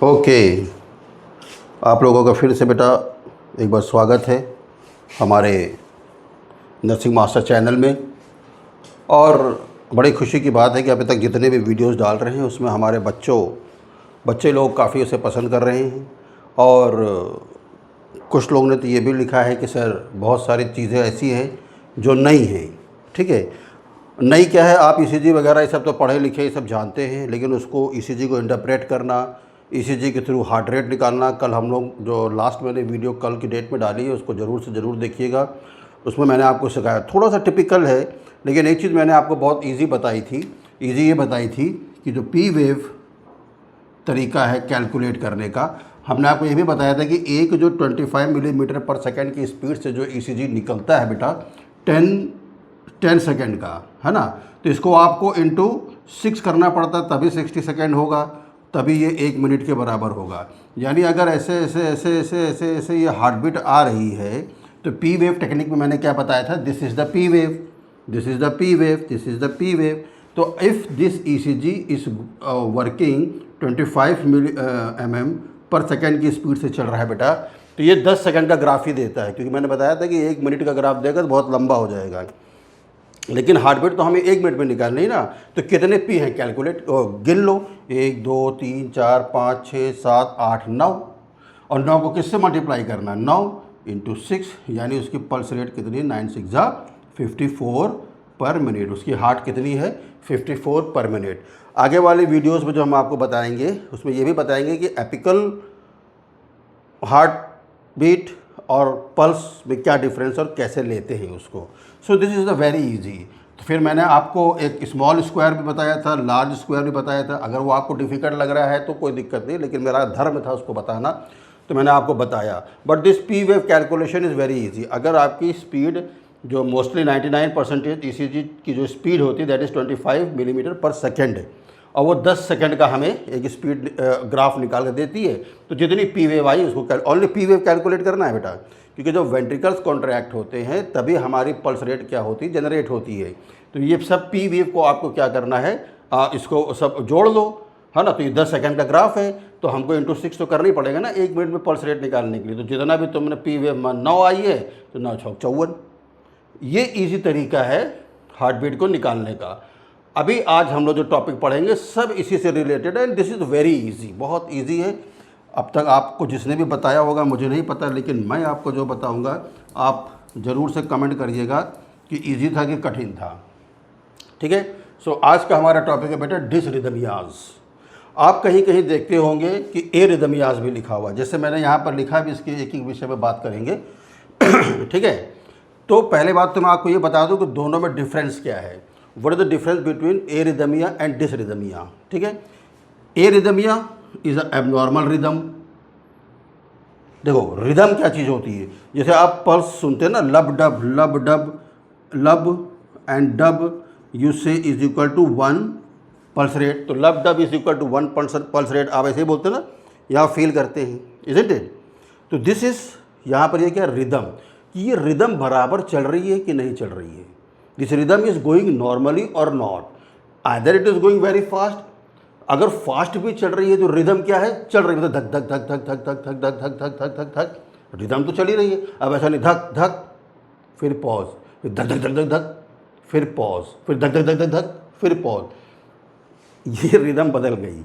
Okay, आप लोगों का फिर से बेटा एक बार स्वागत है हमारे नर्सिंग मास्टर चैनल में। और बड़ी खुशी की बात है कि अभी तक जितने भी वीडियोस डाल रहे हैं उसमें हमारे बच्चे लोग काफ़ी उसे पसंद कर रहे हैं। और कुछ लोगों ने तो ये भी लिखा है कि सर बहुत सारी चीज़ें ऐसी हैं जो नई हैं। ठीक है, नई क्या है, आप ईसीजी वगैरह ये सब तो पढ़े लिखे ये सब जानते हैं, लेकिन उसको ईसीजी को इंटरप्रेट करना, ईसीजी के थ्रू हार्ट रेट निकालना, कल हम लोग जो लास्ट मैंने वीडियो कल की डेट में डाली है उसको ज़रूर से ज़रूर देखिएगा। उसमें मैंने आपको सिखाया, थोड़ा सा टिपिकल है, लेकिन एक चीज़ मैंने आपको बहुत ईजी बताई थी। ईजी ये बताई थी कि जो पी वेव तरीका है कैलकुलेट करने का, हमने आपको ये भी बताया था कि एक जो 25 मिलीमीटर पर सेकेंड की स्पीड से जो ईसीजी निकलता है बेटा 10 सेकेंड का, है ना, तो इसको आपको इंटू 6 करना पड़ता है, तभी 60 सेकेंड होगा, तभी ये 1 मिनट के बराबर होगा। यानी अगर ऐसे ऐसे ऐसे ऐसे ऐसे ऐसे ये हार्ट बीट आ रही है तो पी वेव टेक्निक में मैंने क्या बताया था, this is the P wave, this is the P wave, this is the P wave. तो if this ECG is working 25 mm per second की स्पीड से चल रहा है बेटा, तो ये 10 सेकेंड का ग्राफ ही देता है, क्योंकि मैंने बताया था कि 1 मिनट का ग्राफ देगा तो बहुत लंबा हो जाएगा। लेकिन हार्ट बीट तो हमें 1 मिनट में निकालनी है ना, तो कितने पी हैं कैलकुलेट गिन लो, 1 2 3 4 5 6 7 8 9, और 9 को किससे मल्टीप्लाई करना, 9 इंटू 6, यानी उसकी पल्स रेट कितनी है, 9 6 जा 54 पर मिनट। उसकी हार्ट कितनी है, 54 पर मिनट। आगे वाले वीडियोस में जो हम आपको बताएंगे उसमें ये भी बताएंगे कि एपिकल हार्ट बीट और पल्स में क्या डिफरेंस और कैसे लेते हैं उसको। सो this is the very easy. तो फिर मैंने आपको एक स्मॉल स्क्वायर भी बताया था, लार्ज स्क्वायर भी बताया था। अगर वो आपको डिफ़िकल्ट लग रहा है तो कोई दिक्कत नहीं, लेकिन मेरा धर्म था उसको बताना, तो मैंने आपको बताया। But this P wave calculation is very easy. अगर आपकी स्पीड जो मोस्टली 99% ईसीजी की जो स्पीड होती है दैट इज़ 25 मिलीमीटर पर सेकेंड, और वो 10 सेकंड का हमें एक स्पीड ग्राफ निकाल कर देती है, तो जितनी पी वेव आई उसको ओनली पी वेव कैलकुलेट करना है बेटा, क्योंकि जब वेंट्रिकल्स कॉन्ट्रैक्ट होते हैं तभी हमारी पल्स रेट क्या होती है, जनरेट होती है। तो ये सब पी वेव को आपको क्या करना है, इसको सब जोड़ लो, है ना। तो ये 10 सेकंड का ग्राफ है, तो हमको इंटू 6 तो करना ही पड़ेगा ना 1 मिनट में पल्स रेट निकालने के लिए। तो जितना भी तुमने पी वेव 9 आई है तो 9 6 54। ये ईजी तरीका है हार्ट बीट को निकालने का। अभी आज हम लोग जो टॉपिक पढ़ेंगे सब इसी से रिलेटेड है, and this is very easy, बहुत इजी है। अब तक आपको जिसने भी बताया होगा मुझे नहीं पता, लेकिन मैं आपको जो बताऊंगा आप ज़रूर से कमेंट करिएगा कि इजी था कि कठिन था। ठीक है, सो आज का हमारा टॉपिक है बेटा डिसरिदमियाज। आप कहीं कहीं देखते होंगे कि एरिदमियाज भी लिखा हुआ, जैसे मैंने यहाँ पर लिखा भी, इसके एक एक विषय में बात करेंगे। ठीक है, तो पहले बात तो मैं आपको ये बता दूँ कि दोनों में डिफरेंस क्या है। What is the difference between arrhythmia and dysrhythmia? ठीक है, arrhythmia is a abnormal rhythm। देखो रिदम क्या चीज़ होती है, जैसे आप पल्स सुनते हैं ना, लब dub lub dub, lub and dub you say is equal to 1 pulse rate. तो lub dub is equal to 1 pulse rate, आप ऐसे ही बोलते हैं ना, या फील करते हैं, इजंट इट। तो दिस इज यहाँ पर ये क्या रिदम, कि ये रिदम बराबर चल रही है कि नहीं चल रही है। This rhythm is going normally और not, either it is going very fast. अगर फास्ट भी चल रही है तो रिदम क्या है, चल रही है, मतलब धक धक धक धक धक धक धक धक धक धक धक धक, रिदम तो चल ही रही है। अब ऐसा नहीं धक धक फिर पॉज, फिर धक धक धक धक धक फिर पॉज, फिर धक धक धक धक धक फिर पॉज, ये रिदम बदल गई।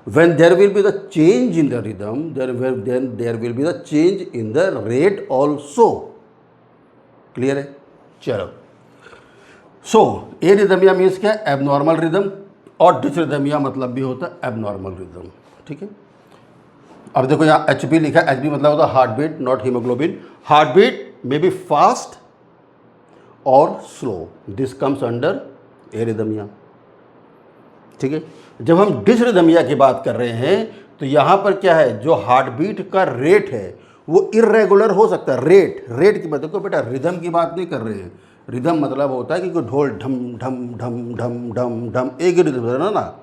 When there will be the change in the rhythm, then there will be the change in the rate also। Clear है, चलो। सो एरिदमिया मीन्स क्या, एबनॉर्मल रिदम, और डिसरिदमिया मतलब भी होता है एबनॉर्मल रिदम। ठीक है, अब देखो यहाँ एच बी लिखा है, एच बी मतलब होता है heart beat not haemoglobin. Heart beat may be fast और slow, this comes under arrhythmia. ठीक है, जब हम डिसरिदमिया की बात कर रहे हैं तो यहाँ पर क्या है, जो हार्ट बीट का रेट है वो इर्रेगुलर हो सकता है। रेट की बात, देखो बेटा रिदम की बात नहीं कर रहे हैं। रिदम मतलब होता है कि कोई ढोल ढम ढम ढम ढम ढम ढम, एक ही रिदम है ना।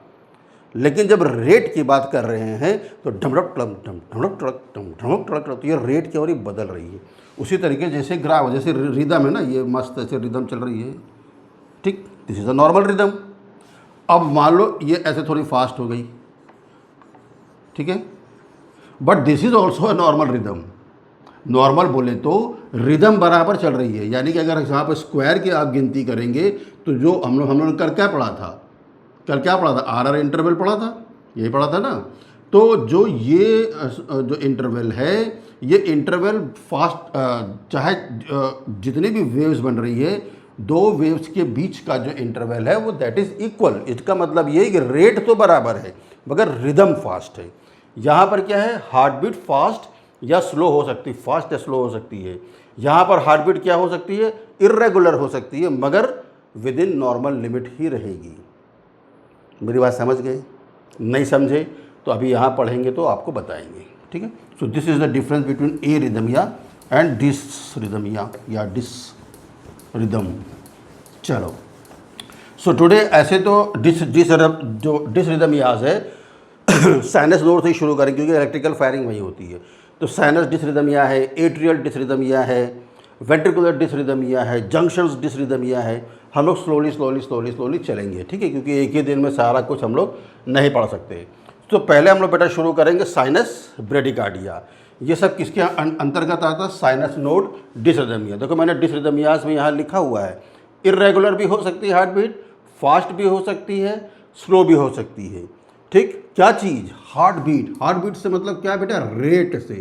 लेकिन जब रेट की बात कर रहे हैं तो ढमड़क ट्रक ढम ढमड़क ट्रक ढम ढमड़क ट्रक, तो ये रेट की और बदल रही है। उसी तरीके जैसे ग्राफ, जैसे रिदम है ना, ये मस्त ऐसे रिदम चल रही है। ठीक, this is a normal rhythm. अब मान लो ये ऐसे थोड़ी फास्ट हो गई, ठीक है। But this is also a normal rhythm. Normal बोले तो रिदम बराबर चल रही है, यानी कि अगर यहाँ पर स्क्वायर की आप गिनती करेंगे तो जो हम लोग कल क्या पढ़ा था, आर इंटरवल पढ़ा था, यही पढ़ा था ना। तो जो ये जो इंटरवल है, ये इंटरवल फास्ट, चाहे जितनी भी वेव्स बन रही है, दो वेव्स के बीच का जो इंटरवल है वो दैट इज़ इक्वल। इसका मतलब ये है कि रेट तो बराबर है मगर रिदम फास्ट है। यहाँ पर क्या है, हार्ट बीट फास्ट या स्लो हो सकती है, फास्ट या स्लो हो सकती है। यहाँ पर हार्ट बीट क्या हो सकती है, इर्रेगुलर हो सकती है, मगर विद इन नॉर्मल लिमिट ही रहेगी। मेरी बात समझ गए? नहीं समझे तो अभी यहाँ पढ़ेंगे तो आपको बताएंगे, ठीक है। So this is the difference between arrhythmia and dysrhythmia या डिस रिदम। चलो, सो टुडे ऐसे तो जो डिस रिदमियाज है साइनस नोड से ही शुरू करें क्योंकि इलेक्ट्रिकल फायरिंग वही होती है। तो साइनस डिसरिदमिया है, एट्रियल डिसरिदमिया है, वेंट्रिकुलर डिसरिदमिया है, जंक्शंस डिसरिदमिया है। हम लोग स्लोली चलेंगे, ठीक है, क्योंकि एक ही दिन में सारा कुछ हम लोग नहीं पढ़ सकते। तो पहले हम लोग बेटा शुरू करेंगे साइनस ब्रेडिकार्डिया। ये सब किसके अंतर्गत आता है, साइनस नोड डिसरिदमिया। देखो मैंने डिसरिदमियाज में यहाँ लिखा हुआ है, इर्रेगुलर भी हो सकती है हार्ट बीट, फास्ट भी हो सकती है, स्लो भी हो सकती है, ठीक। क्या चीज़, हार्ट बीट। हार्ट बीट से मतलब क्या बेटा, रेट से,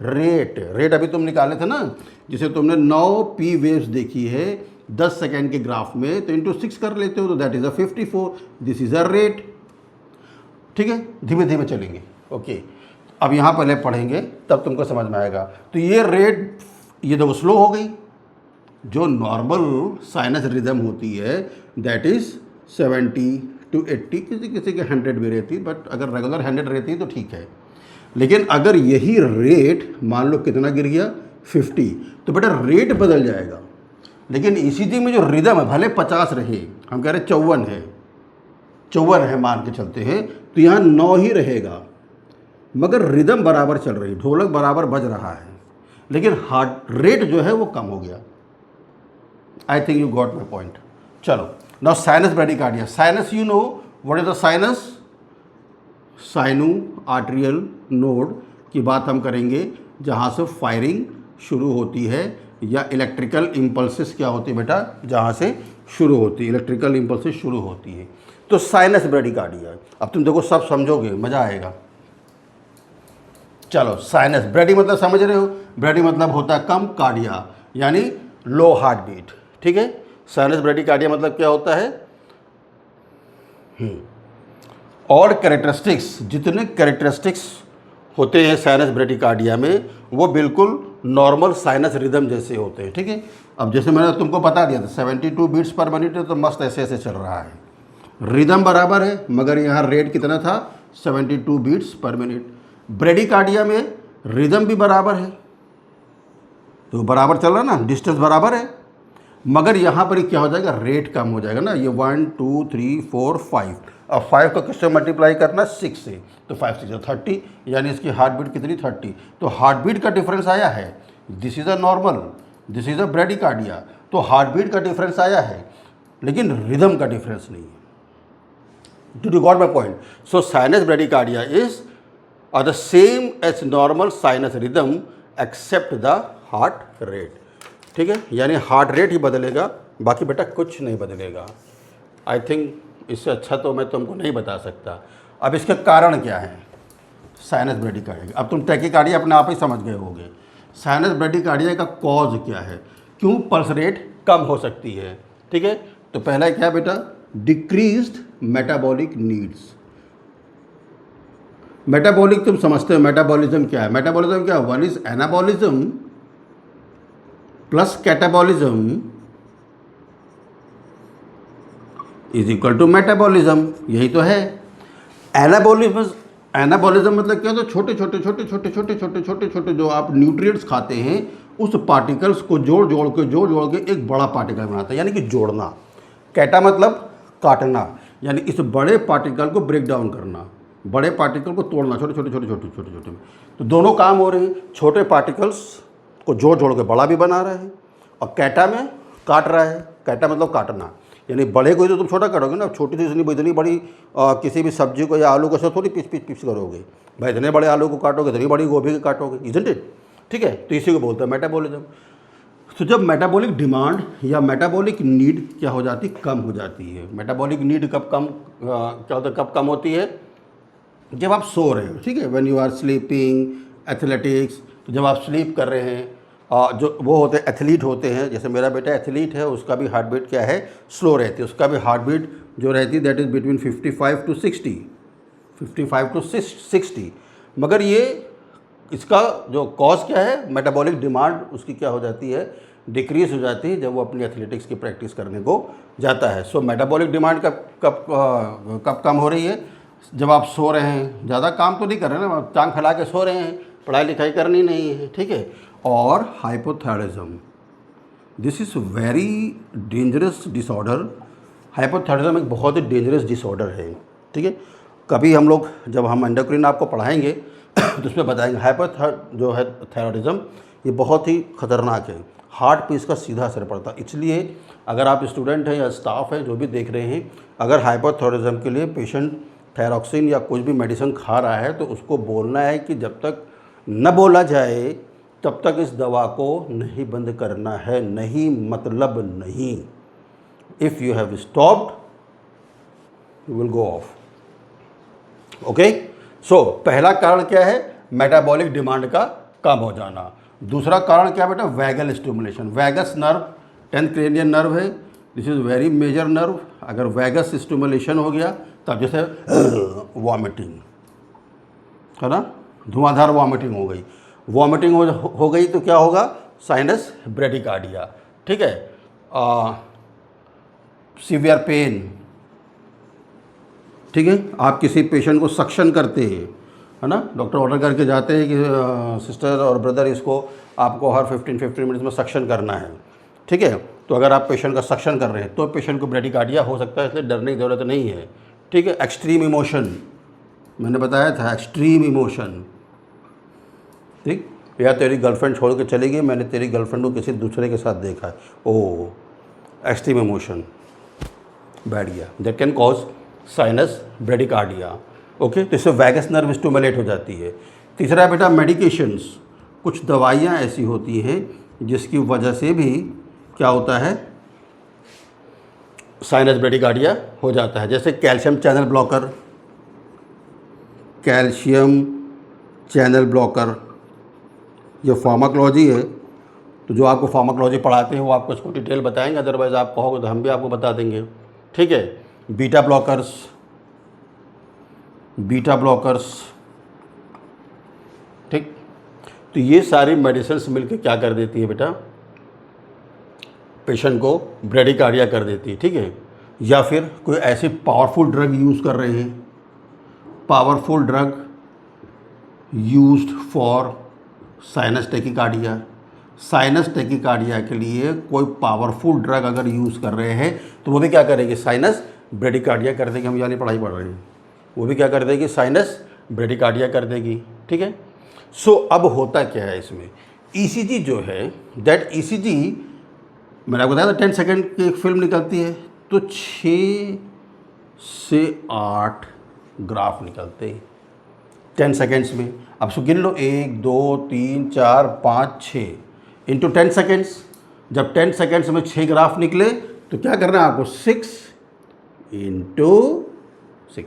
रेट अभी तुम निकाले थे ना, जिसे तुमने 9 पी वेव्स देखी है 10 सेकेंड के ग्राफ में, तो इंटू 6 कर लेते हो तो that is a 54। This is a rate, ठीक है। धीमे धीमे चलेंगे, ओके। अब यहाँ पहले पढ़ेंगे तब तुमको समझ में आएगा। तो ये रेट, ये देखो स्लो हो गई। जो नॉर्मल साइनस रिदम होती है दैट इज़ 70 to 80, किसी के 100 भी रहती, बट अगर रेगुलर 100 रहती है तो ठीक है। लेकिन अगर यही रेट मान लो कितना गिर गया, 50, तो बेटा रेट बदल जाएगा। लेकिन इसी दिन में जो रिदम है भले 50 रहे, हम कह रहे 54 है मान के चलते हैं, तो यहाँ 9 ही रहेगा, मगर रिदम बराबर चल रही, ढोलक बराबर बज रहा है, लेकिन हार्ट रेट जो है वो कम हो गया। I think you got my point. चलो, now sinus bradycardia. Sinus, you know what is the sinus, sino arterial node की बात हम करेंगे, जहाँ से फायरिंग शुरू होती है या इलेक्ट्रिकल इम्पल्सेस क्या होती है बेटा, जहाँ से शुरू होती है, इलेक्ट्रिकल इम्पल्सेस शुरू होती है। तो साइनस ब्रेडिकार्डिया, अब तुम देखो सब समझोगे, मज़ा आएगा। चलो, साइनस, ब्रेडी मतलब समझ रहे हो, ब्रेडी मतलब होता है कम, कार्डिया यानी लो हार्ट बीट, ठीक है। साइनस ब्रेडिकार्डिया मतलब क्या होता है, और कैरेक्टरिस्टिक्स, जितने कैरेक्टरिस्टिक्स होते हैं साइनस ब्रेडिकार्डिया में वो बिल्कुल नॉर्मल साइनस रिदम जैसे होते हैं, ठीक है। अब जैसे मैंने तुमको बता दिया था 72 बीट्स पर मिनट है, तो मस्त ऐसे ऐसे चल रहा है, रिदम बराबर है, मगर यहाँ रेट कितना था, 72 बीट्स पर मिनट। ब्रेडिकार्डिया में रिदम भी बराबर है, तो बराबर चल रहा ना, डिस्टेंस बराबर है, मगर यहाँ पर क्या हो जाएगा, रेट कम हो जाएगा ना। ये 1 2 3 4 5, अब 5 का किससे मल्टीप्लाई करना, 6 से, तो 5 6 30, यानी इसकी हार्ट बीट कितनी, 30। तो हार्ट बीट का डिफरेंस आया है, this is a normal, this is a bradycardia, तो हार्ट बीट का डिफरेंस आया है, लेकिन रिदम का डिफरेंस नहीं है। Did you got my point? So sinus bradycardia is are the same as normal sinus rhythm except the heart rate, ठीक है। यानी हार्ट रेट ही बदलेगा, बाकी बेटा कुछ नहीं बदलेगा। आई थिंक इससे अच्छा तो मैं तुमको नहीं बता सकता। अब इसके कारण क्या है साइनस ब्रेडिकार्डिया, अब तुम टैकीकार्डिया अपने आप ही समझ गए होगे। साइनस ब्रेडिकार्डिया का कॉज क्या है, क्यों पल्स रेट कम हो सकती है, ठीक है। तो पहला क्या बेटा, डिक्रीज्ड मेटाबॉलिक नीड्स। मेटाबॉलिक तुम समझते हो, मेटाबॉलिज्म क्या है, मेटाबॉलिज्म क्या है, one is anabolism plus catabolism is equal to metabolism, यही तो है। एनाबॉलिज्म मतलब क्या, तो छोटे छोटे जो आप न्यूट्रिएंट्स खाते हैं उस पार्टिकल्स को जोड़ के एक बड़ा पार्टिकल बनाता है, यानी कि जोड़ना। कैटा मतलब काटना, यानी इस बड़े पार्टिकल को ब्रेक डाउन करना, बड़े पार्टिकल को तोड़ना, छोटे। तो दोनों काम हो रहे हैं, छोटे पार्टिकल्स को जोड़ के बड़ा भी बना रहा है, और कैटा में काट रहा है, कैटा मतलब काटना, यानी बड़े को ही तो तुम छोटा करोगे ना, छोटी से इतनी बड़ी किसी भी सब्जी को या आलू को थोड़ी पीस करोगे भाई, इतने बड़े आलू को काटोगे, इतनी बड़ी गोभी को काटोगे, इजंट इट? ठीक है, तो इसी को बोलते हैं मेटाबॉलिज्म। तो जब मेटाबॉलिक डिमांड या मेटाबॉलिक नीड क्या हो जाती, कम हो जाती है। मेटाबॉलिक नीड कब कम क्या होता है, कब कम होती है? जब आप सो रहे हो, ठीक है, when you are sleeping, athletics, तो जब आप स्लीप कर रहे हैं, जो वो होते हैं एथलीट होते हैं, जैसे मेरा बेटा एथलीट है, उसका भी हार्ट बीट क्या है, स्लो रहती है, उसका भी हार्ट बीट जो रहती है दैट इज़ बिटवीन 55 to 60, मगर ये इसका जो कॉज क्या है, मेटाबॉलिक डिमांड उसकी क्या हो जाती है, डिक्रीज हो जाती है जब वो अपनी एथलेटिक्स की प्रैक्टिस करने को जाता है। सो मेटाबॉलिक डिमांड कब कम हो रही है? जब आप सो रहे हैं, ज़्यादा काम तो नहीं कर रहे हैं ना, आप टांग फैला के सो रहे हैं, पढ़ाई लिखाई करनी नहीं है, ठीक है। और hypothyroidism, this is very dangerous disorder. Hypothyroidism एक बहुत ही डेंजरस डिसऑर्डर है, ठीक है। कभी हम लोग जब हम एंडोक्रिन आपको पढ़ाएंगे तो उसमें बताएंगे जो है थायरॉयडिज्म, ये बहुत ही खतरनाक है, हार्ट पे इसका सीधा असर पड़ता है। इसलिए अगर आप स्टूडेंट हैं या स्टाफ हैं जो भी देख रहे हैं, अगर हाइपोथायरॉयडिज्म के लिए पेशेंट थायरॉक्सिन या कुछ भी मेडिसिन खा रहा है तो उसको बोलना है कि जब तक न बोला जाए तब तक इस दवा को नहीं बंद करना है, नहीं मतलब नहीं। If you have stopped you will go off. Okay, so पहला कारण क्या है, मेटाबॉलिक डिमांड का कम हो जाना। दूसरा कारण क्या बेटा, vagal stimulation. Vagus nerve 10th cranial nerve है, this is very major nerve. अगर वैगस स्टिमुलेशन हो गया तब जैसे वॉमिटिंग है ना, धुआंधार वॉमिटिंग हो गई, वॉमिटिंग हो गई तो क्या होगा, साइनस ब्रेडिकार्डिया, ठीक है। सीवियर पेन, ठीक है। आप किसी पेशेंट को सक्शन करते हैं, है ना, डॉक्टर ऑर्डर करके जाते हैं कि सिस्टर और ब्रदर इसको आपको हर 15 मिनट्स में सक्शन करना है, ठीक है। तो अगर आप पेशेंट का सक्शन कर रहे हैं तो पेशेंट को ब्रेडिकार्डिया हो सकता है, इसलिए डरने की ज़रूरत नहीं है, ठीक है। एक्सट्रीम इमोशन, मैंने बताया था, एक्सट्रीम इमोशन, ठीक, या तेरी गर्लफ्रेंड छोड़ के चली गई, मैंने तेरी गर्लफ्रेंड को किसी दूसरे के साथ देखा है, ओह, एक्सट्रीम इमोशन, बैठ गया, that can cause sinus bradycardia. Okay, तो इससे वैगस नर्व स्टिमुलेट हो जाती है। तीसरा है बेटा मेडिकेशंस, कुछ दवाइयाँ ऐसी होती हैं जिसकी वजह से भी क्या होता है, साइनस ब्रेडिकार्डिया हो जाता है। जैसे calcium channel blocker, calcium channel blocker, ये फार्माकोलॉजी है, तो जो आपको फार्माकोलॉजी पढ़ाते हैं वो आपको इसको डिटेल बताएंगे, अदरवाइज़ आप कहोगे तो हम भी आपको बता देंगे, ठीक है। बीटा ब्लॉकर्स, ठीक, तो ये सारी मेडिसिन मिलकर क्या कर देती है बेटा, पेशेंट को ब्रेडिकार्डिया कर देती है, ठीक है। या फिर कोई ऐसी पावरफुल ड्रग यूज़ कर रहे हैं, powerful drug used for sinus tachycardia, sinus tachycardia के लिए कोई पावरफुल ड्रग अगर यूज़ कर रहे हैं तो वो भी क्या करेगी, साइनस ब्रेडिकार्डिया कर देगी। हम यानी पढ़ाई पढ़ रहे हैं, वो भी क्या कर देगी, साइनस ब्रेडिकार्डिया कर देगी, ठीक है। सो अब होता क्या है इसमें, ईसीजी जो है, दैट ईसीजी मैंने आपको बताया था 10 सेकेंड की एक फिल्म निकलती है, तो 6 से 8 ग्राफ निकलते हैं 10 सेकेंड्स में। अब सो गिन लो, 1 2 3 4 5 6 इंटू 10 सेकेंड्स। जब 10 सेकेंड्स में 6 ग्राफ निकले तो क्या करना है आपको, 6 इंटू 6,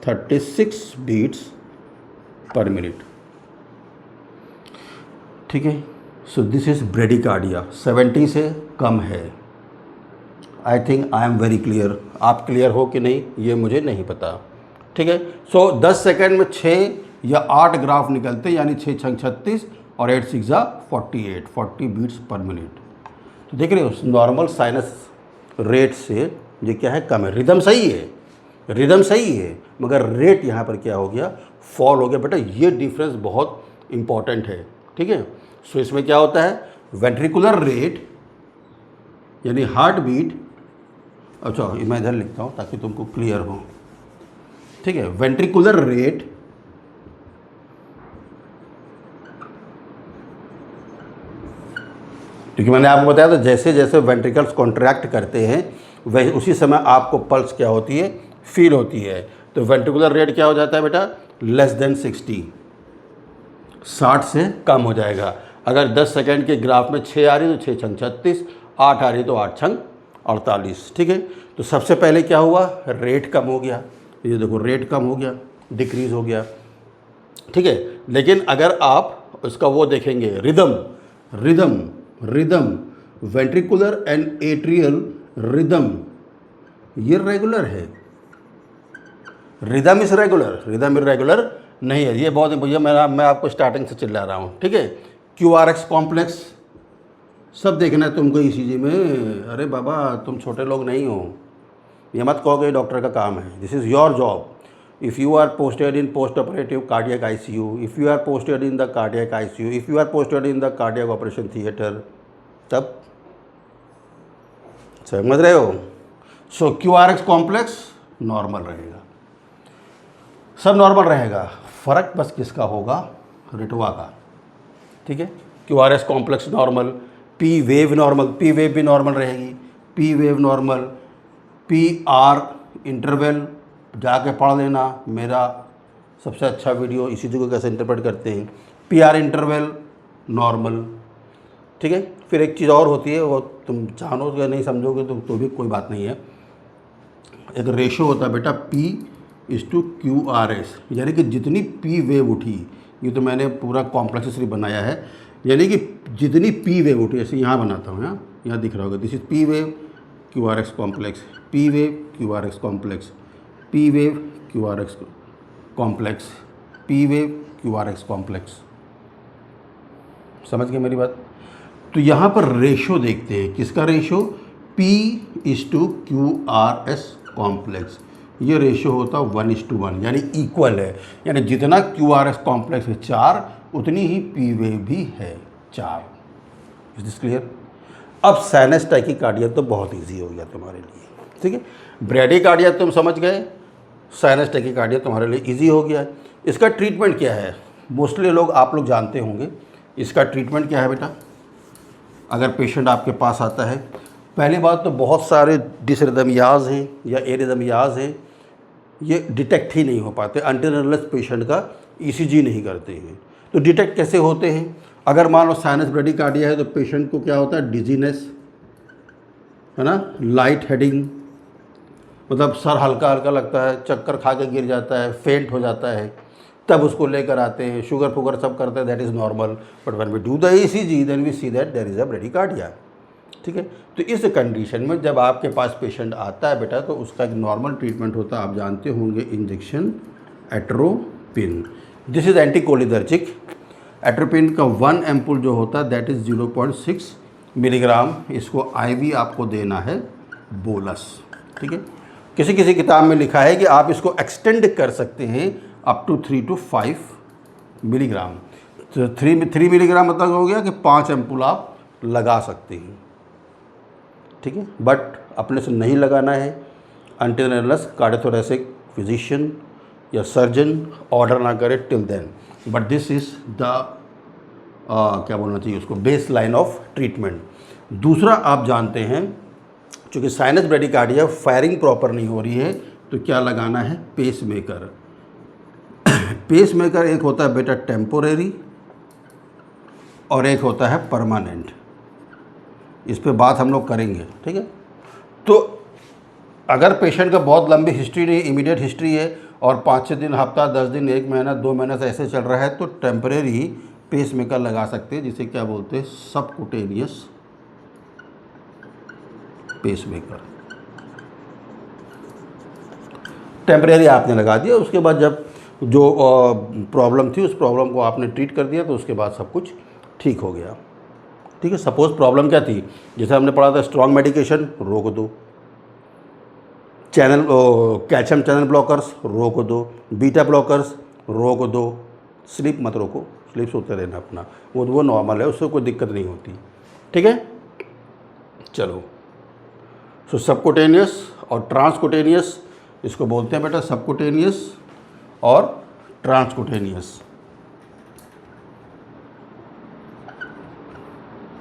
36 बीट्स पर मिनट, ठीक है। सो दिस इज ब्रेडिकार्डिया, 70 से कम है। I think I am very clear, आप क्लियर हो कि नहीं ये मुझे नहीं पता, ठीक है। सो 10 सेकेंड में 6 या 8 ग्राफ निकलते, यानी 6 6 36 और 8 6 48, 40 बीट्स पर मिनट। तो देख रहे हो, नॉर्मल साइनस रेट से ये क्या है, कम है। रिदम सही है, रिदम सही है, मगर रेट यहाँ पर क्या हो गया, फॉल हो गया। बेटा ये डिफरेंस बहुत इंपॉर्टेंट है, ठीक है। सो इसमें क्या होता है, वेंट्रिकुलर रेट यानी हार्ट बीट, अच्छा मैं इधर लिखता हूँ ताकि तुमको क्लियर हो, ठीक है। वेंट्रिकुलर रेट क्योंकि मैंने आपको बताया था जैसे जैसे वेंट्रिकल्स कॉन्ट्रैक्ट करते हैं वह उसी समय आपको पल्स क्या होती है, फील होती है। तो वेंट्रिकुलर रेट क्या हो जाता है बेटा, लेस देन 60, 60 से कम हो जाएगा। अगर 10 सेकेंड के ग्राफ में 6 आ रही तो 6 छंग 36, 8 आ रही तो 8 छंग 48। ठीक है, तो सबसे पहले क्या हुआ, रेट कम हो गया। ये देखो रेट कम हो गया, डिक्रीज हो गया। ठीक है, लेकिन अगर आप उसका वो देखेंगे rhythm, rhythm rhythm ventricular and atrial rhythm, ये रेगुलर है। Rhythm is regular, rhythm irregular नहीं है। ये बहुत भैया मैं आपको स्टार्टिंग से चिल्ला रहा हूँ। ठीक है, QRS कॉम्प्लेक्स सब देखना है तुमको ECG में। अरे बाबा तुम छोटे लोग नहीं हो, ये मत कहो कि डॉक्टर का काम है। This is your job. If you are posted in post operative cardiac ICU, if you are posted in the cardiac ICU, if you are posted in the cardiac operation theatre, तब समझ रहे हो। सो QRS complex normal रहेगा, सब normal रहेगा। फ़र्क बस किसका होगा, रिटवा का। ठीक है, QRS complex normal, P wave normal, P wave भी नॉर्मल रहेगी, P wave normal, PR interval जाके पढ़ लेना, मेरा सबसे अच्छा वीडियो ECG को कैसे इंटरप्रेट करते हैं। PR interval normal. ठीक है, फिर एक चीज़ और होती है, वो तुम जानोगे नहीं समझोगे तो भी कोई बात नहीं है। एक रेशो होता है बेटा P/QRS, यानी कि जितनी P वेव उठी, ये तो मैंने पूरा कॉम्प्लेक्सली बनाया है, यानी कि जितनी P वेव उठी, ऐसे यहाँ बनाता हूँ, यहाँ दिख रहा होगा, this is P wave QRS complex, P wave QRS complex, P wave QRS complex, P wave QRS complex. समझ गए मेरी बात। तो यहाँ पर रेशो देखते हैं, किसका रेशो, P/QRS कॉम्प्लेक्स। ये रेशो होता 1:1, यानी इक्वल है, यानी जितना QRS कॉम्प्लेक्स है 4, उतनी ही P वेव भी है 4। Is this clear. अब साइनस टैकीकार्डिया तो बहुत इजी हो गया तुम्हारे लिए। ठीक है, ब्रेडिकार्डिया तुम समझ गए, साइनस टैकीकार्डिया तुम्हारे लिए इजी हो गया। इसका ट्रीटमेंट क्या है, मोस्टली आप लोग जानते होंगे। इसका ट्रीटमेंट क्या है बेटा, अगर पेशेंट आपके पास आता है, पहली बात तो बहुत सारे डिसरिदमियाज हैं या एरिदमियाज हैं, ये डिटेक्ट ही नहीं हो पाते अनटिल अनलेस पेशेंट का ECG नहीं करते हैं। तो डिटेक्ट कैसे होते हैं, अगर मान लो साइनस ब्रेडिकार्डिया है तो पेशेंट को क्या होता है, डिजीनेस, है ना, लाइट हेडिंग, मतलब सर हल्का हल्का लगता है, चक्कर खा के गिर जाता है, फेंट हो जाता है, तब उसको लेकर आते हैं। शुगर फुगर सब करते हैं, that is normal, but when we do the ECG then we see that there is a bradycardia. ठीक है, तो इस कंडीशन में जब आपके पास पेशेंट आता है बेटा, तो उसका एक नॉर्मल ट्रीटमेंट होता है, आप जानते होंगे, injection atropine. This is anticholinergic. Atropine का 1 एम्पुल जो होता है दैट इज़ 0.6 मिलीग्राम। इसको IV आपको देना है, बोलस। ठीक है, किसी किसी किताब में लिखा है कि आप इसको एक्सटेंड कर सकते हैं अप टू 3 to 5 मिलीग्राम। तो 3 मिलीग्राम मतलब हो गया कि 5 एम्पुल आप लगा सकते हैं। ठीक है, बट अपने से नहीं लगाना है अनटिल अनलेस कार्डियोथोरेसिक फिजिशियन या सर्जन ऑर्डर ना करे, till then. But this is the क्या बोलना चाहिए उसको, बेस लाइन ऑफ ट्रीटमेंट। दूसरा आप जानते हैं, चूँकि साइनस ब्रेडिकार्डिया फायरिंग प्रॉपर नहीं हो रही है, तो क्या लगाना है, पेस मेकर। पेस मेकर एक होता है बेटा टेम्पोरेरी और एक होता है परमानेंट। इस पे बात हम लोग करेंगे। ठीक है, तो अगर पेशेंट का बहुत लंबी हिस्ट्री नहीं, इमीडिएट हिस्ट्री है और 5-6 दिन, हफ्ता, 10 दिन, 1 महीना, 2 महीना से ऐसे चल रहा है, तो टेम्परेरी पेस मेकर लगा सकते हैं, जिसे क्या बोलते हैं, सबकुटेनियस पेस मेकर। टेम्परेरी आपने लगा दिया, उसके बाद जब जो प्रॉब्लम थी उस प्रॉब्लम को आपने ट्रीट कर दिया, तो उसके बाद सब कुछ ठीक हो गया। ठीक है, सपोज प्रॉब्लम क्या थी, जैसे हमने पढ़ा था, स्ट्रॉन्ग मेडिकेशन रोक दो, कैल्शियम चैनल ब्लॉकर्स रोक दो, बीटा ब्लॉकर्स रोक दो, स्लीप मत रोको, स्लीप सोते रहना अपना, वो नॉर्मल है, उससे कोई दिक्कत नहीं होती। ठीक है, चलो। सो सबकुटेनियस और ट्रांसकुटेनियस, इसको बोलते हैं बेटा सबकुटेनियस और ट्रांसकुटेनियस।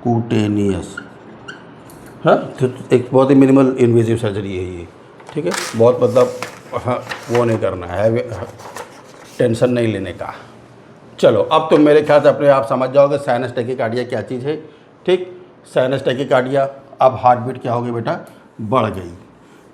सबक्यूटेनियस, हाँ, तो एक बहुत ही मिनिमल इन्वेजिव सर्जरी है ये, ठीक है, बहुत मतलब हाँ वो नहीं करना है, टेंशन नहीं लेने का। चलो अब तो मेरे ख्याल से अपने आप समझ जाओगे साइनस टैकीकार्डिया क्या चीज़ है, ठीक। साइनस टैकीकार्डिया, अब हार्ट बीट क्या हो गई बेटा, बढ़ गई।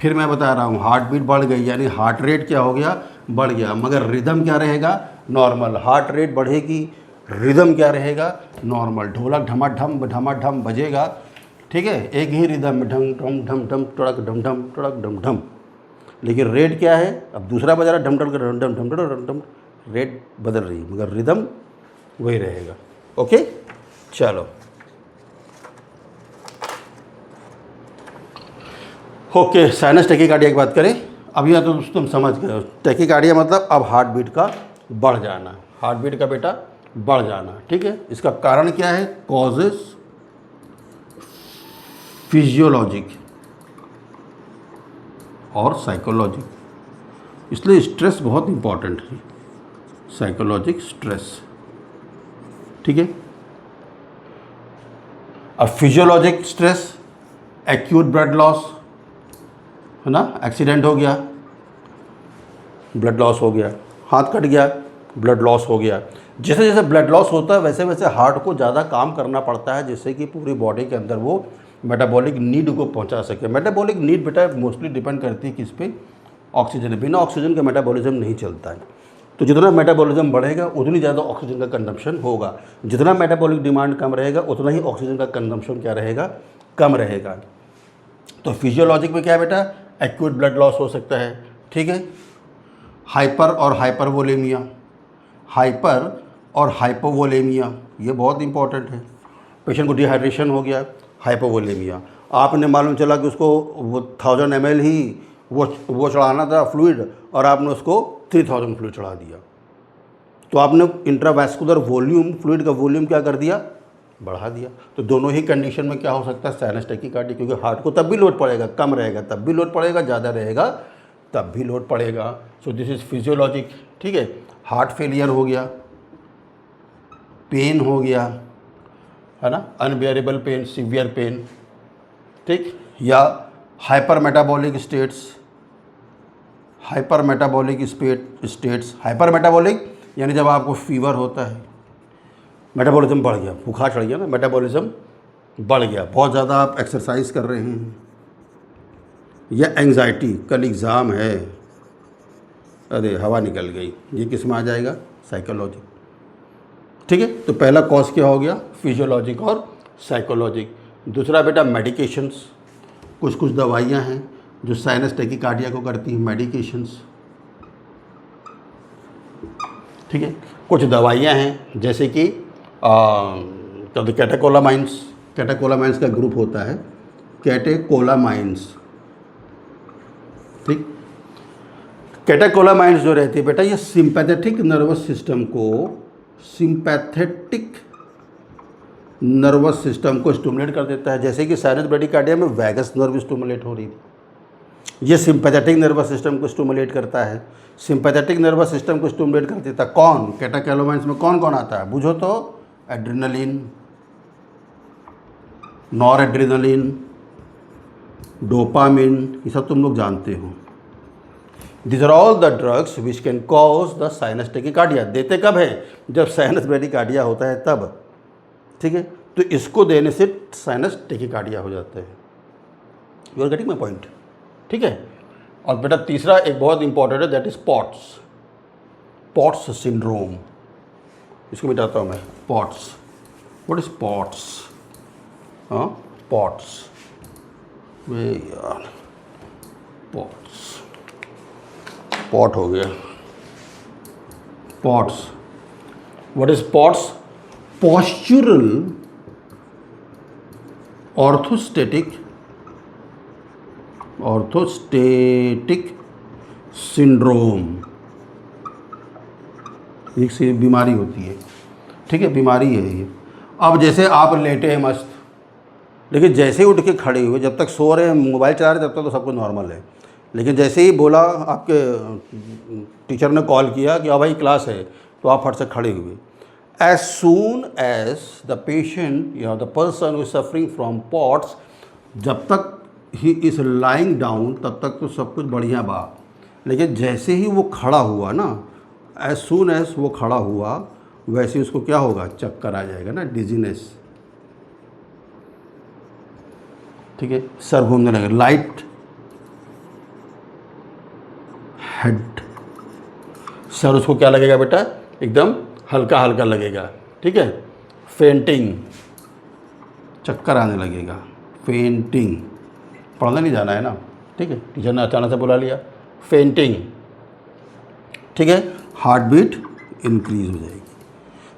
फिर मैं बता रहा हूँ हार्ट बीट बढ़ गई यानी हार्ट रेट क्या हो गया, बढ़ गया, मगर रिदम क्या रहेगा, नॉर्मल। हार्ट रेट बढ़ेगी, रिदम क्या रहेगा, नॉर्मल। ढोलक ढमाढम बजेगा, ठीक है, एक ही रिदम में ढम ढम ढम ढम टड़क ढम ढम टड़क ढम ढम, लेकिन रेट क्या है, अब दूसरा बजा रहा ढम टड़क ढम ढम ढम टड़क ढम, रेट बदल रही है मगर रिदम वही रहेगा। ओके, चलो ओके, साइनस टैकीकार्डिया की बात करें। अब यह तो तुम समझ गए हो, टैकीकार्डिया मतलब अब हार्ट बीट का बढ़ जाना, हार्ट बीट का बेटा बढ़ जाना, ठीक है। इसका कारण क्या है, कॉजेस फिजियोलॉजिक और साइकोलॉजिक, इसलिए स्ट्रेस बहुत इंपॉर्टेंट है, साइकोलॉजिक स्ट्रेस, ठीक है। अब physiologic stress, acute blood loss, है ना, एक्सीडेंट हो गया, ब्लड लॉस हो गया, हाथ कट गया, ब्लड लॉस हो गया। जैसे जैसे ब्लड लॉस होता है वैसे वैसे हार्ट को ज़्यादा काम करना पड़ता है, जिससे कि पूरी बॉडी के अंदर वो मेटाबॉलिक नीड को पहुंचा सके। मेटाबॉलिक नीड बेटा मोस्टली डिपेंड करती है किस पे, ऑक्सीजन। बिना ऑक्सीजन का मेटाबॉलिज्म नहीं चलता है, तो जितना मेटाबॉलिज्म बढ़ेगा उतनी ज़्यादा ऑक्सीजन का कंजम्पशन होगा, जितना मेटाबॉलिक डिमांड कम रहेगा उतना ही ऑक्सीजन का कंजम्पशन क्या रहेगा, कम रहेगा। तो फिजियोलॉजिक में क्या है बेटा, एक्यूट ब्लड लॉस हो सकता है, ठीक है। हाइपर और हाइपरवोलेमिया, हाइपर और हाइपोवोलेमिया ये बहुत इंपॉर्टेंट है। पेशेंट को डिहाइड्रेशन हो गया, हाइपोवोलेमिया, आपने मालूम चला कि उसको वो 1000 ml ही वो चढ़ाना था फ्लूइड और आपने उसको 3000 फ्लूइड चढ़ा दिया, तो आपने इंट्रावैस्कुलर वॉल्यूम, फ्लूइड का वॉल्यूम क्या कर दिया, बढ़ा दिया। तो दोनों ही कंडीशन में क्या हो सकता है, साइनस टैकीकार्डिया, क्योंकि हार्ट को तब भी लोड पड़ेगा, कम रहेगा तब भी लोड पड़ेगा, ज़्यादा रहेगा तब भी लोड पड़ेगा। सो दिस इज़ फिजियोलॉजिक, ठीक है। हार्ट फेलियर हो गया, पेन हो गया, है ना, अनबियरेबल पेन, सीवियर पेन, ठीक, या hyper metabolic states, hyper metabolic states, hyper metabolic यानी जब आपको फीवर होता है, मेटाबॉलिज्म बढ़ गया, बुखार चढ़ गया ना, मेटाबॉलिज्म बढ़ गया, बहुत ज़्यादा आप एक्सरसाइज कर रहे हैं, या एंग्जाइटी, कल एग्ज़ाम है, अरे हवा निकल गई, ये किस में आ जाएगा, साइकोलॉजिक, ठीक है। तो पहला कॉज क्या हो गया, फिजियोलॉजिक और साइकोलॉजिक। दूसरा बेटा मेडिकेशंस, कुछ कुछ दवाइयाँ हैं जो साइनस टैकीकार्डिया को करती हैं, मेडिकेशंस, ठीक है। कुछ दवाइयाँ हैं जैसे कि कैटेकोलामाइंस, कैटेकोलामाइंस का ग्रुप होता है कैटेकोलामाइंस, ठीक। कैटेकोलामाइंस जो रहती है बेटा ये सिंपैथेटिक नर्वस सिस्टम को, सिंपैथेटिक नर्वस सिस्टम को स्टिमुलेट कर देता है। जैसे कि साइनस ब्रैडीकार्डिया में वैगस नर्व स्टिमुलेट हो रही थी, ये सिंपैथेटिक नर्वस सिस्टम को स्टिमुलेट करता है। सिंपैथेटिक नर्वस सिस्टम को स्टिमुलेट कर देता है कौन, कैटेकोलामाइंस में कौन कौन आता है, बुझो तो, एड्रेनलिन, नॉर एड्रेनलिन, डोपामिन, ये सब तुम लोग जानते हो। These are all the drugs which can cause the sinus tachycardia। देते कब है, जब साइनस ब्रैडीकार्डिया होता है तब, ठीक है। तो इसको देने से साइनस टैकीकार्डिया हो जाता है। You are getting my point, ठीक है। और बेटा तीसरा एक बहुत इंपॉर्टेंट है, that is POTS, POTS syndrome, इसको मिटाता हूँ मैं, पॉट्स, व्हाट इज पॉट्स, हाँ पॉट्स, वे यार पॉट्स, पॉट हो गया, POTS, what is POTS, postural orthostatic syndrome, एक सी बीमारी होती है, ठीक है, बीमारी है ये। अब जैसे आप लेटे हैं मस्त, लेकिन जैसे ही उठ के खड़े हुए, जब तक सो रहे हैं मोबाइल चला रहे तब तक तो सब कुछ नॉर्मल है, लेकिन जैसे ही बोला आपके टीचर ने कॉल किया कि हाँ भाई क्लास है, तो आप फट से खड़े हुए। as soon as the patient या the person who is suffering from POTS, जब तक he is lying down तब तक तो सब कुछ बढ़िया बा, लेकिन जैसे ही वो खड़ा हुआ ना, as soon as वो खड़ा हुआ वैसे उसको क्या होगा, चक्कर आ जाएगा ना, डिजीनेस, ठीक है, सर घूमने लगेगा, लाइट हेड, सर उसको क्या लगेगा बेटा, एकदम हल्का हल्का लगेगा, ठीक है, फेंटिंग, चक्कर आने लगेगा, फेंटिंग, पढ़ने नहीं जाना है ना, ठीक है, टीचर ने अचानक से बुला लिया, फेंटिंग, ठीक है, हार्ट बीट इंक्रीज हो जाएगी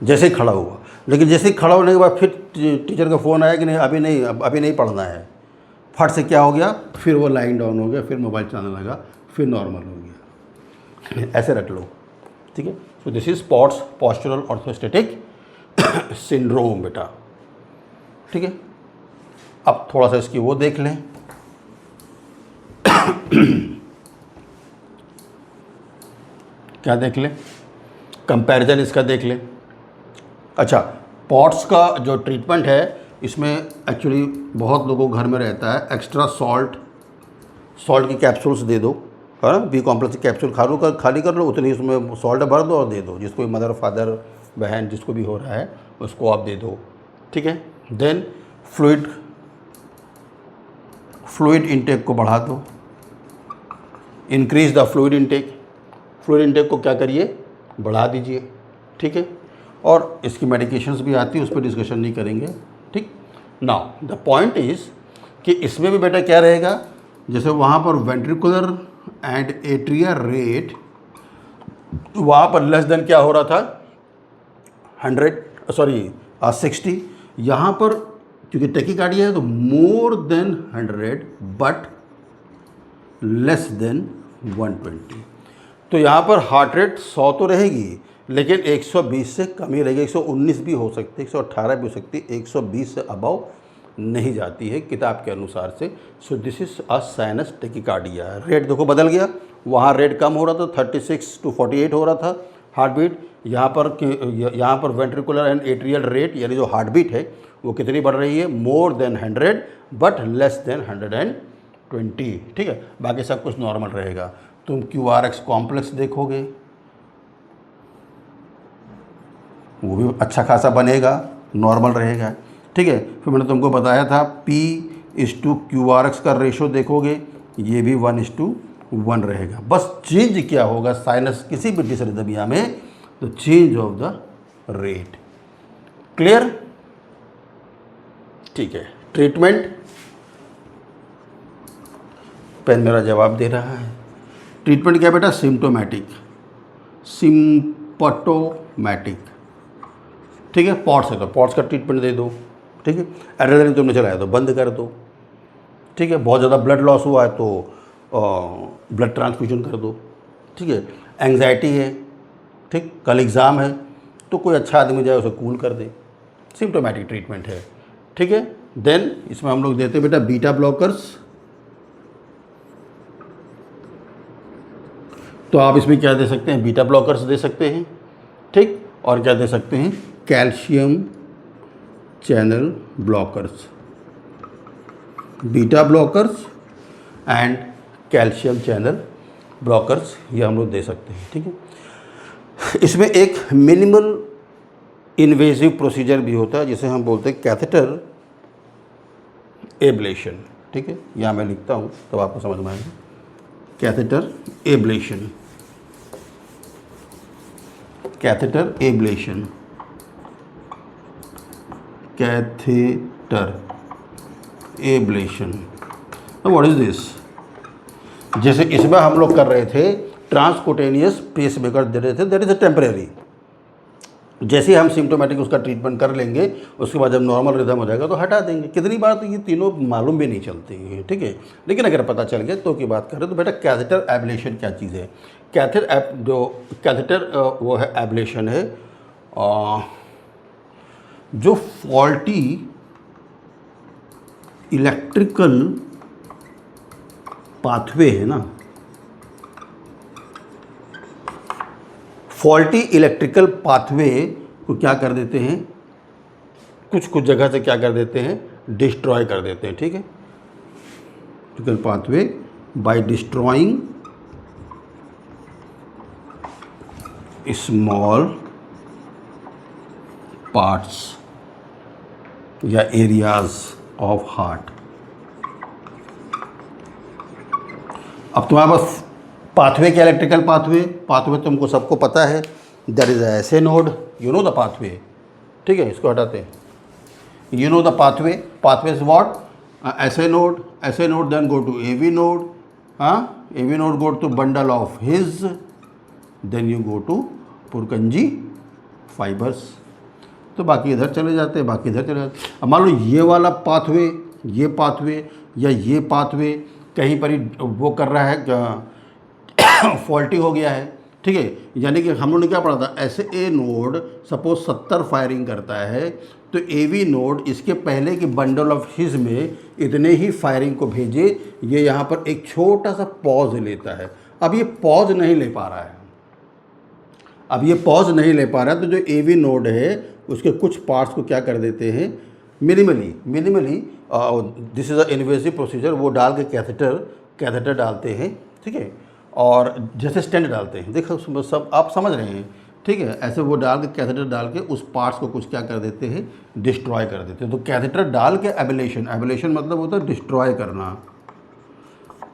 जैसे ही खड़ा हुआ। लेकिन जैसे ही खड़ा होने के बाद फिर टीचर का फ़ोन आया कि नहीं अभी नहीं पढ़ना है, फट से क्या हो गया, फिर वो लाइन डाउन हो गया, फिर मोबाइल चलाने लगा, फिर नॉर्मल हो गया, ऐसे रट लो, ठीक है। So this is POTS, postural orthostatic syndrome बेटा, ठीक है। अब थोड़ा सा इसकी वो देख लें, क्या देख लें, कंपैरिजन इसका देख लें। अच्छा, POTS का जो ट्रीटमेंट है इसमें एक्चुअली बहुत लोगों को घर में रहता है एक्स्ट्रा सॉल्ट की कैप्सूल्स दे दो, है ना, बी कॉम्प्लेक्स की कैप्सूल खाली कर लो, उतनी उसमें सॉल्ट भर दो और दे दो, जिसको भी मदर फादर बहन जिसको भी हो रहा है उसको आप दे दो, ठीक है। देन फ्लूइड इंटेक को बढ़ा दो, इंक्रीज द फ्लूइड इंटेक को क्या करिए, बढ़ा दीजिए, ठीक है। और इसकी मेडिकेशंस भी आती है, उस पर डिस्कशन नहीं करेंगे, ठीक। नाउ द पॉइंट इज़ कि इसमें भी बेटा क्या रहेगा, जैसे वहाँ पर वेंट्रिकुलर एंड एट्रिया रेट वहाँ पर लेस देन क्या हो रहा था, 60, यहाँ पर क्योंकि टेकिकार्डिया है तो more than 100 but less than 120, तो यहाँ पर हार्ट रेट 100 तो रहेगी लेकिन 120 से कम ही रहेगी, 119 भी हो सकती है, 118 भी हो सकती है, 120 से अबव नहीं जाती है किताब के अनुसार से। So this is a sinus tachycardia. Rate देखो बदल गया, वहाँ रेट कम हो रहा था, 36 to 48 हो रहा था हार्ट बीट, यहाँ पर वेंट्रिकुलर एंड एट्रियल रेट यानी जो हार्ट बीट है वो कितनी बढ़ रही है, more than 100 but less than 120, ठीक है। बाकी सब कुछ नॉर्मल रहेगा। तुम QRX कॉम्प्लेक्स देखोगे वो भी अच्छा खासा बनेगा, नॉर्मल रहेगा, ठीक है। फिर मैंने तुमको बताया था P/QRX का रेशो देखोगे, ये भी 1:1 रहेगा। बस चेंज क्या होगा साइनस किसी भी डिसरिथमिया में, तो change of the rate. Clear, ठीक है। ट्रीटमेंट, पेन मेरा जवाब दे रहा है। ट्रीटमेंट क्या बेटा, सिम्टोमेटिक, ठीक है। POTS है तो POTS का ट्रीटमेंट दे दो, ठीक है। एड्रेनालिन तुमने चलाया तो बंद कर दो, ठीक है। बहुत ज़्यादा ब्लड लॉस हुआ है तो ब्लड ट्रांसफ्यूजन कर दो, ठीक है। एंग्जाइटी है, ठीक, कल एग्ज़ाम है तो कोई अच्छा आदमी जाए उसे कूल कर दे, सिम्टोमेटिक ट्रीटमेंट है, ठीक है। देन इसमें हम लोग देते हैं बेटा बीटा ब्लॉकर्स, तो आप इसमें क्या दे सकते हैं, बीटा ब्लॉकर्स दे सकते हैं, ठीक। और क्या दे सकते हैं, calcium channel blockers, beta blockers and calcium channel blockers, ये हम लोग दे सकते हैं, ठीक है। इसमें एक मिनिमल इन्वेजिव प्रोसीजर भी होता है जिसे हम बोलते हैं कैथेटर एब्लेशन, ठीक है। यहाँ मैं लिखता हूँ तब आपको समझ में आएगा, catheter ablation, catheter ablation, catheter ablation. What is this, जैसे इसमें हम लोग कर रहे थे ट्रांसकुटेनियस पेसमेकर दे रहे थे, दैट इज अ टेम्परेरी। जैसे हम सिम्टोमेटिक उसका ट्रीटमेंट कर लेंगे, उसके बाद जब नॉर्मल रिदम हो जाएगा तो हटा देंगे। कितनी बार तो ये तीनों मालूम भी नहीं चलती हैं, ठीक है। लेकिन अगर पता चल गया तो की बात करें तो बेटा कैथेटर एब्लेशन क्या चीज़ है, कैथेटर वो है एब्लेशन है जो फॉल्टी इलेक्ट्रिकल पाथवे है ना, फॉल्टी इलेक्ट्रिकल पाथवे को क्या कर देते हैं, कुछ कुछ जगह से क्या कर देते हैं, डिस्ट्रॉय कर देते हैं। ठीक है, electrical pathway by destroying small parts या एरियाज ऑफ हार्ट। अब तुम्हारे पास पाथवे क्या, इलेक्ट्रिकल पाथवे तुमको सबको पता है, that is SA node, you know the pathway. ठीक है, इसको हटाते हैं, you know the pathway is what, SA node then go to AV node, AV node go to bundle of his, then you go to Purkinje fibres. तो बाकी इधर चले जाते हैं, बाकी इधर चले जाते हैं। अब मान लो ये वाला पाथवे, ये पाथवे या ये पाथवे कहीं पर ही वो कर रहा है, फॉल्टी हो गया है। ठीक है, यानी कि हम लोगों ने क्या पढ़ा था, ऐसे ए नोड सपोज 70 फायरिंग करता है तो AV नोड इसके पहले कि बंडल ऑफ हिज में इतने ही फायरिंग को भेजे, ये यहाँ पर एक छोटा सा पॉज लेता है। अब ये पॉज नहीं ले पा रहा है, तो जो AV नोड है उसके कुछ पार्ट्स को क्या कर देते हैं, minimally this is a invasive procedure, वो डाल के कैथेटर डालते हैं। ठीक है, और जैसे स्टेंट डालते हैं, देखो सब आप समझ रहे हैं। ठीक है, ऐसे वो डाल के कैथेटर डाल के उस पार्ट्स को कुछ क्या कर देते हैं, डिस्ट्रॉय कर देते हैं। तो कैथेटर डाल के एबलेशन मतलब होता है डिस्ट्रॉय करना।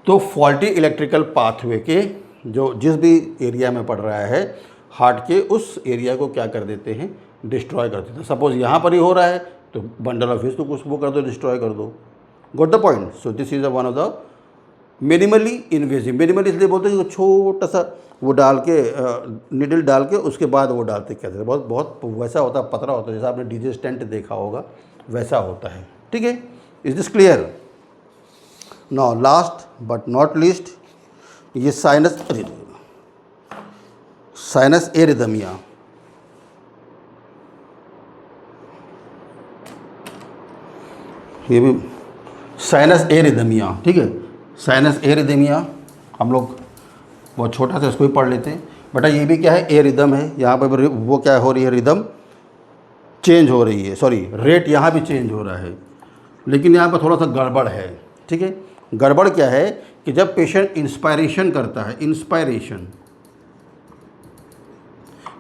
तो फॉल्टी इलेक्ट्रिकल पाथवे के जो जिस भी एरिया में पड़ रहा है हार्ट के, उस एरिया को क्या कर देते हैं, डिस्ट्रॉय कर देते हैं। सपोज यहाँ पर ही हो रहा है तो बंडल ऑफ हिज को कुछ वो कर दो, डिस्ट्रॉय कर दो। Got the point. So this is one of the minimally invasive. Minimally इसलिए बोलते हैं कि छोटा सा वो डाल के निडल डाल के उसके बाद वो डालते कहते हैं, बहुत वैसा होता है, पतला होता है, जैसा आपने डीजे स्टेंट देखा होगा वैसा होता है। ठीक है, is this clear? Now last but not least, ये साइनस एरिदमिया। ये भी साइनस एरिदमिया। ठीक है, साइनस एरिदमिया हम लोग बहुत छोटा सा इसको ही पढ़ लेते हैं। बेटा ये भी क्या है, ए रिदम है, यहाँ पर वो क्या हो रही है, रिदम चेंज हो रही है, सॉरी रेट यहाँ भी चेंज हो रहा है, लेकिन यहाँ पर थोड़ा सा गड़बड़ है। ठीक है, गड़बड़ क्या है कि जब पेशेंट इंस्पायरेशन करता है, इंस्पायरेशन,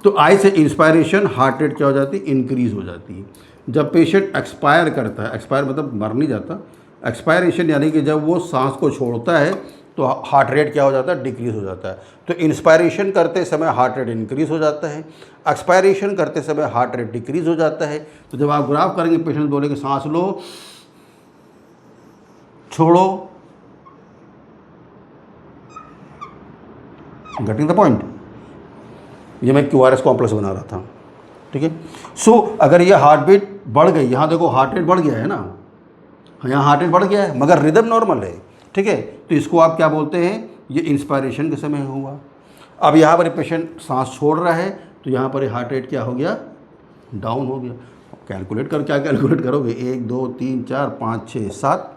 तो आई से इंस्पायरेशन हार्ट रेट क्या हो जाती है, इंक्रीज हो जाती है। जब पेशेंट एक्सपायर करता है, एक्सपायर मतलब मर नहीं जाता, एक्सपायरेशन यानी कि जब वो सांस को छोड़ता है तो हार्ट रेट क्या हो जाता है, डिक्रीज हो जाता है। तो इंस्पायरेशन करते समय हार्ट रेट इंक्रीज हो जाता है, एक्सपायरेशन करते समय हार्ट रेट डिक्रीज हो जाता है। तो जब आप ग्राफ करेंगे, पेशेंट बोलेंगे सांस लो, छोड़ो, गेटिंग द पॉइंट। ये मैं QRS कॉम्प्लेक्स बना रहा था। ठीक है, सो अगर ये हार्ट बीट बढ़ गई, यहाँ देखो हार्ट रेट बढ़ गया है ना, यहाँ हार्ट रेट बढ़ गया है मगर रिदम नॉर्मल है। ठीक है, तो इसको आप क्या बोलते हैं, ये इंस्पायरेशन के समय हुआ। अब यहाँ पर पेशेंट सांस छोड़ रहा है तो यहाँ पर हार्ट रेट क्या हो गया, डाउन हो गया। कैलकुलेट कर, क्या कैलकुलेट करोगे, 1 2 3 4 5 6 7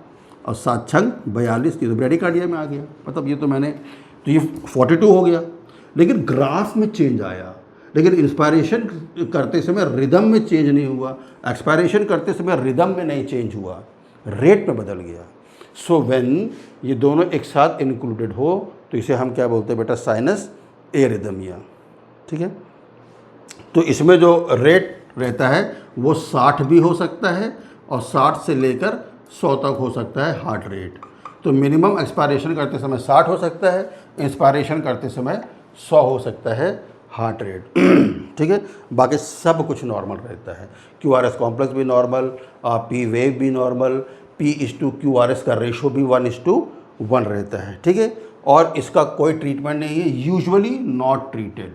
और 7 छंग 42 की तो ब्रेडिकार्डिया में आ गया। मतलब ये तो मैंने, तो ये 42 हो गया, लेकिन ग्राफ में चेंज आया। लेकिन इंस्पायरेशन करते समय रिदम में चेंज नहीं हुआ, एक्सपायरेशन करते समय रिदम में नहीं चेंज हुआ, रेट में बदल गया। सो व्हेन ये दोनों एक साथ इंक्लूडेड हो तो इसे हम क्या बोलते हैं बेटा, साइनस एरिदमिया। ठीक है, तो इसमें जो रेट रहता है वो 60 भी हो सकता है और 60 से लेकर 100 तक हो सकता है हार्ट रेट। तो मिनिमम एक्सपायरेशन करते समय 60 हो सकता है, इंस्पायरेशन करते समय 100 हो सकता है हार्ट रेट। ठीक है, बाकी सब कुछ नॉर्मल रहता है। QRS कॉम्प्लेक्स भी नॉर्मल, P वेव भी नॉर्मल, P/QRS का रेशो भी 1:1 रहता है। ठीक है, और इसका कोई ट्रीटमेंट नहीं है, usually not treated,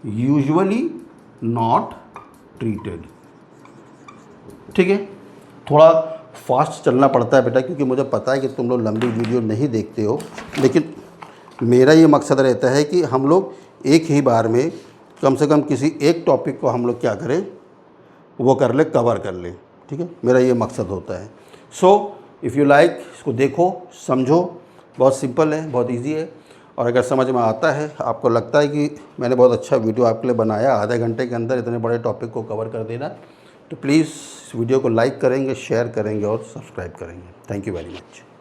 usually not treated. ठीक है, थोड़ा फास्ट चलना पड़ता है बेटा, क्योंकि मुझे पता है कि तुम लोग लंबी वीडियो नहीं देखते हो, लेकिन मेरा ये मकसद रहता है कि हम लोग एक ही बार में कम से कम किसी एक टॉपिक को हम लोग क्या करें, वो कर ले, कवर कर ले। ठीक है, मेरा ये मकसद होता है। सो इफ़ यू लाइक, इसको देखो, समझो, बहुत सिंपल है, बहुत इजी है। और अगर समझ में आता है, आपको लगता है कि मैंने बहुत अच्छा वीडियो आपके लिए बनाया, आधे घंटे के अंदर इतने बड़े टॉपिक को कवर कर देना, तो प्लीज़ इस वीडियो को लाइक करेंगे, शेयर करेंगे और सब्सक्राइब करेंगे। Thank you very much.